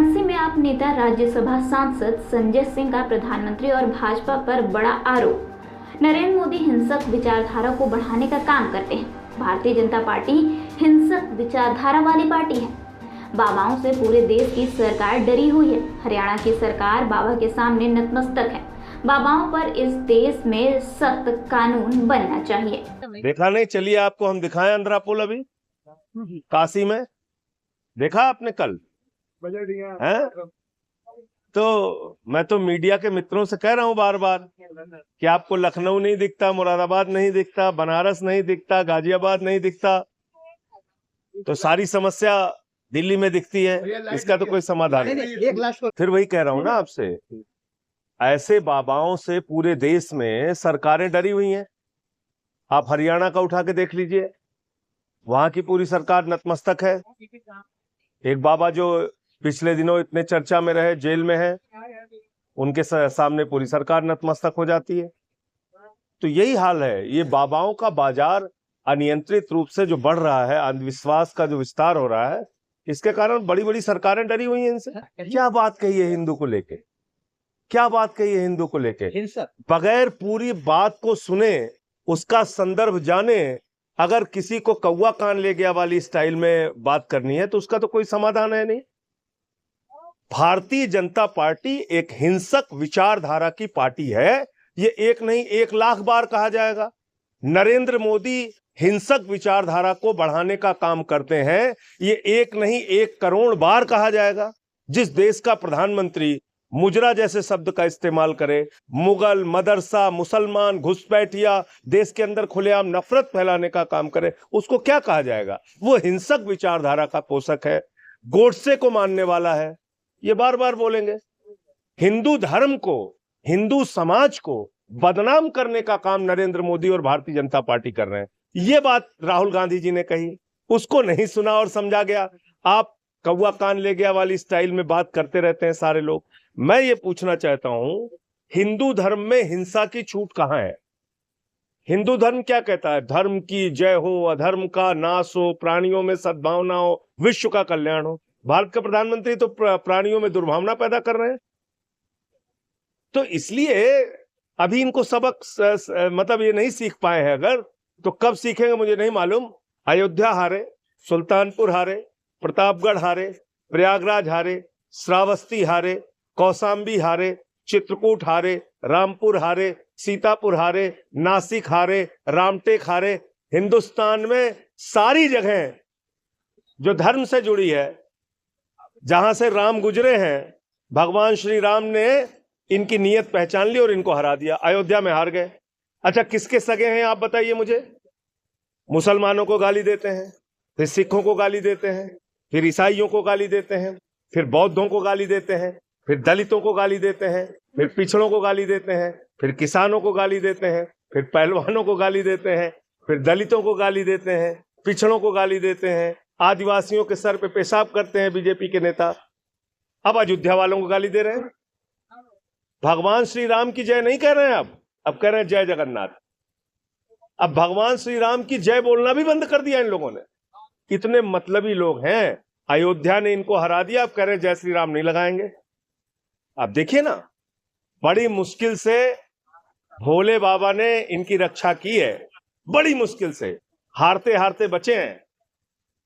वाराणसी में आप नेता राज्यसभा सांसद संजय सिंह का प्रधानमंत्री और भाजपा पर बड़ा आरोप। नरेंद्र मोदी हिंसक विचारधारा को बढ़ाने का काम करते हैं। भारतीय जनता पार्टी हिंसक विचारधारा वाली पार्टी है। बाबाओं से पूरे देश की सरकार डरी हुई है। हरियाणा की सरकार बाबा के सामने नतमस्तक है। बाबाओं पर इस देश में सख्त कानून बनना चाहिए। देखा नहीं? चलिए आपको हम दिखाएं अंद्रा पुल। अभी काशी में देखा आपने कल है? तो मैं तो मीडिया के मित्रों से कह रहा हूं बार बार कि आपको लखनऊ नहीं दिखता, मुरादाबाद नहीं दिखता, बनारस नहीं दिखता, गाजियाबाद नहीं दिखता, तो सारी समस्या दिल्ली में दिखती है। इसका तो कोई समाधान नहीं। फिर वही कह रहा हूं ना आपसे, ऐसे बाबाओं से पूरे देश में सरकारें डरी हुई हैं। आप हरियाणा का उठा के देख लीजिए, वहां की पूरी सरकार नतमस्तक है। एक बाबा जो पिछले दिनों इतने चर्चा में रहे, जेल में है, उनके सामने पूरी सरकार नतमस्तक हो जाती है। तो यही हाल है। ये बाबाओं का बाजार अनियंत्रित रूप से जो बढ़ रहा है, अंधविश्वास का जो विस्तार हो रहा है, इसके कारण बड़ी बड़ी सरकारें डरी हुई हैं इनसे। क्या बात कही है हिंदू को लेके? क्या बात कही है हिंदू को लेके? बगैर पूरी बात को सुने, उसका संदर्भ जाने, अगर किसी को कौवा कान ले गया वाली स्टाइल में बात करनी है तो उसका तो कोई समाधान है नहीं। भारतीय जनता पार्टी एक हिंसक विचारधारा की पार्टी है। ये एक नहीं 1,00,000 बार कहा जाएगा। नरेंद्र मोदी हिंसक विचारधारा को बढ़ाने का काम करते हैं, ये एक नहीं 1 करोड़ बार कहा जाएगा। जिस देश का प्रधानमंत्री मुजरा जैसे शब्द का इस्तेमाल करे, मुगल, मदरसा, मुसलमान, घुसपैठिया, देश के अंदर खुलेआम नफरत फैलाने का काम करे, उसको क्या कहा जाएगा? वो हिंसक विचारधारा का पोषक है, गोडसे को मानने वाला है। ये बार बार बोलेंगे। हिंदू धर्म को, हिंदू समाज को बदनाम करने का काम नरेंद्र मोदी और भारतीय जनता पार्टी कर रहे हैं। ये बात राहुल गांधी जी ने कही, उसको नहीं सुना और समझा गया। आप कौवा कान ले गया वाली स्टाइल में बात करते रहते हैं सारे लोग। मैं ये पूछना चाहता हूं, हिंदू धर्म में हिंसा की छूट कहां है? हिंदू धर्म क्या कहता है? धर्म की जय हो, अधर्म का नाश हो, प्राणियों में सद्भावना हो, विश्व का कल्याण हो। भारत के प्रधानमंत्री तो प्राणियों में दुर्भावना पैदा कर रहे हैं। तो इसलिए अभी इनको सबक मतलब ये नहीं सीख पाए हैं। अगर तो कब सीखेंगे मुझे नहीं मालूम। अयोध्या हारे, सुल्तानपुर हारे, प्रतापगढ़ हारे, प्रयागराज हारे, श्रावस्ती हारे, कौशाम्बी हारे, चित्रकूट हारे, रामपुर हारे, सीतापुर हारे, नासिक हारे, रामटेक हारे। हिंदुस्तान में सारी जगह जो धर्म से जुड़ी है, जहां से राम गुजरे हैं, भगवान श्री राम ने इनकी नीयत पहचान ली और इनको हरा दिया। अयोध्या में हार गए। अच्छा, किसके सगे हैं आप बताइए मुझे? मुसलमानों को गाली देते हैं, फिर सिखों को गाली देते हैं, फिर ईसाइयों को गाली देते हैं, फिर बौद्धों को गाली देते हैं, फिर दलितों को गाली देते हैं, फिर पिछड़ों को गाली देते हैं, फिर किसानों को गाली देते हैं, फिर पहलवानों को गाली देते हैं, फिर दलितों को गाली देते हैं, पिछड़ों को गाली देते हैं, आदिवासियों के सर पे पेशाब करते हैं बीजेपी के नेता। अब अयोध्या वालों को गाली दे रहे हैं। भगवान श्री राम की जय नहीं कह रहे हैं, अब कह रहे हैं जय जगन्नाथ। अब भगवान श्री राम की जय बोलना भी बंद कर दिया इन लोगों ने। इतने मतलबी लोग हैं। अयोध्या ने इनको हरा दिया, अब कह रहे हैं जय श्री राम नहीं लगाएंगे। अब देखिए ना, बड़ी मुश्किल से भोले बाबा ने इनकी रक्षा की है, बड़ी मुश्किल से, हारते हारते बचे हैं।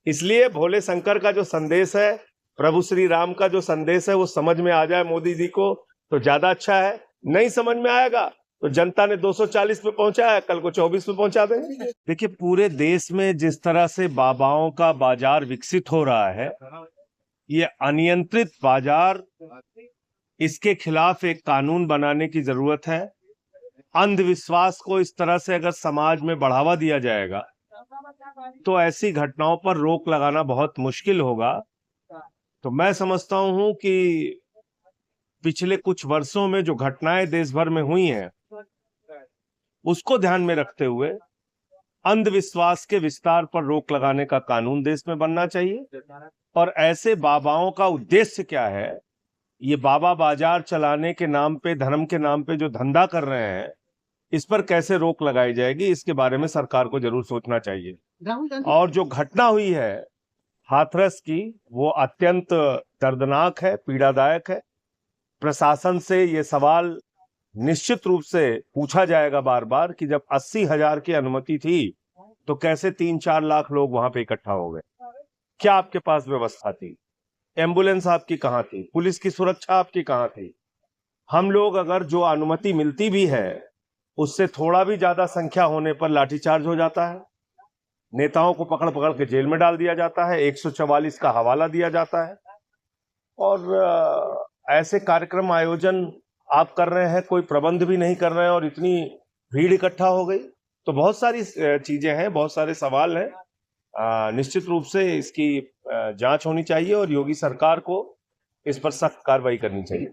इसलिए भोले शंकर का जो संदेश है, प्रभु श्री राम का जो संदेश है, वो समझ में आ जाए मोदी जी को तो ज्यादा अच्छा है। नहीं समझ में आएगा तो जनता ने 240 पे पहुंचाया है, कल को 24 पे पहुंचा देंगे। देखिए, पूरे देश में जिस तरह से बाबाओं का बाजार विकसित हो रहा है, ये अनियंत्रित बाजार, इसके खिलाफ एक कानून बनाने की जरूरत है। अंधविश्वास को इस तरह से अगर समाज में बढ़ावा दिया जाएगा तो ऐसी घटनाओं पर रोक लगाना बहुत मुश्किल होगा। तो मैं समझता हूं कि पिछले कुछ वर्षों में जो घटनाएं देश भर में हुई हैं, उसको ध्यान में रखते हुए अंधविश्वास के विस्तार पर रोक लगाने का कानून देश में बनना चाहिए। और ऐसे बाबाओं का उद्देश्य क्या है, ये बाबा बाजार चलाने के नाम पे, धर्म के नाम पे जो धंधा कर रहे हैं, इस पर कैसे रोक लगाई जाएगी, इसके बारे में सरकार को जरूर सोचना चाहिए। और जो घटना हुई है हाथरस की वो अत्यंत दर्दनाक है, पीड़ादायक है। प्रशासन से ये सवाल निश्चित रूप से पूछा जाएगा बार बार कि जब 80,000 की अनुमति थी तो कैसे 3-4 लाख लोग वहां पे इकट्ठा हो गए? क्या आपके पास व्यवस्था थी? एम्बुलेंस आपकी कहाँ थी? पुलिस की सुरक्षा आपकी कहाँ थी? हम लोग अगर जो अनुमति मिलती भी है उससे थोड़ा भी ज्यादा संख्या होने पर लाठीचार्ज हो जाता है, नेताओं को पकड़ पकड़ के जेल में डाल दिया जाता है, 144 का हवाला दिया जाता है। और ऐसे कार्यक्रम आयोजन आप कर रहे हैं, कोई प्रबंध भी नहीं कर रहे हैं और इतनी भीड़ इकट्ठा हो गई। तो बहुत सारी चीजें हैं, बहुत सारे सवाल हैं। निश्चित रूप से इसकी जांच होनी चाहिए और योगी सरकार को इस पर सख्त कार्रवाई करनी चाहिए।